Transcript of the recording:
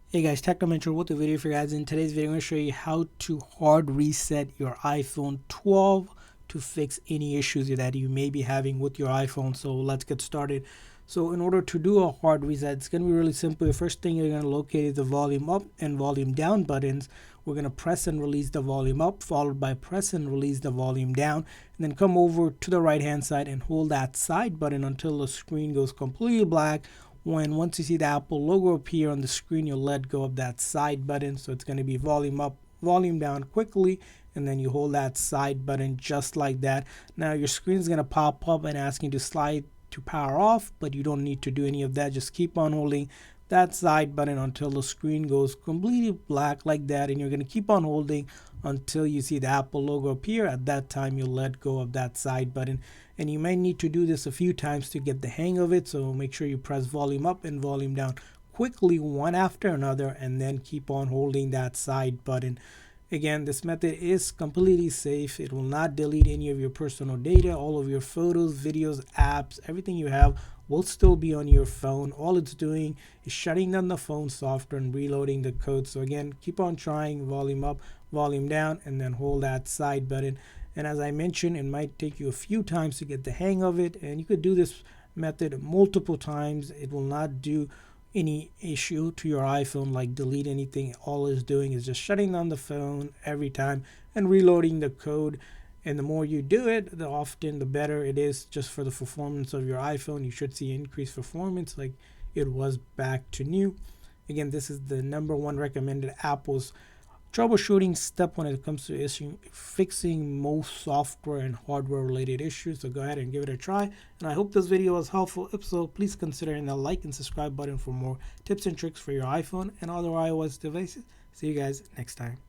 Hey guys, Technomentor with a video for you guys. In today's video, I'm going to show you how to hard reset your iPhone 12 to fix any issues that you may be having with your iPhone. So let's get started. So in order to do a hard reset, it's going to be really simple. The first thing you're going to locate is the volume up and volume down buttons. We're going to press and release the volume up, followed by press and release the volume down, and then come over to the right hand side and hold that side button until the screen goes completely black. Once you see the Apple logo appear on the screen, you'll let go of that side button. So it's going to be volume up, volume down quickly, and then you hold that side button just like that. Now your screen is going to pop up and ask you to slide to power off, but you don't need to do any of that. Just keep on holding that side button until the screen goes completely black like that, and you're going to keep on holding until you see the Apple logo appear. At that time, you'll let go of that side button, and you may need to do this a few times to get the hang of it. So make sure you press volume up and volume down quickly, one after another, and then keep on holding that side button. Again, this method is completely safe. It will not delete any of your personal data. All of your photos, videos, apps, everything you have will still be on your phone. All it's doing is shutting down the phone software and reloading the code. So again, keep on trying, volume up, volume down, and then hold that side button. And as I mentioned, it might take you a few times to get the hang of it, and you could do this method multiple times. It will not do any issue to your iPhone like delete anything. All it's doing is just shutting down the phone every time and reloading the code. And the more you do it, the often the better it is just for the performance of your iPhone. You should see increased performance like it was back to new. Again, this is the #1 recommended Apple's troubleshooting step when it comes to fixing most software and hardware related issues. So go ahead and give it a try, and I hope this video was helpful. If so, please consider hitting the like and subscribe button for more tips and tricks for your iPhone and other iOS devices. See you guys next time.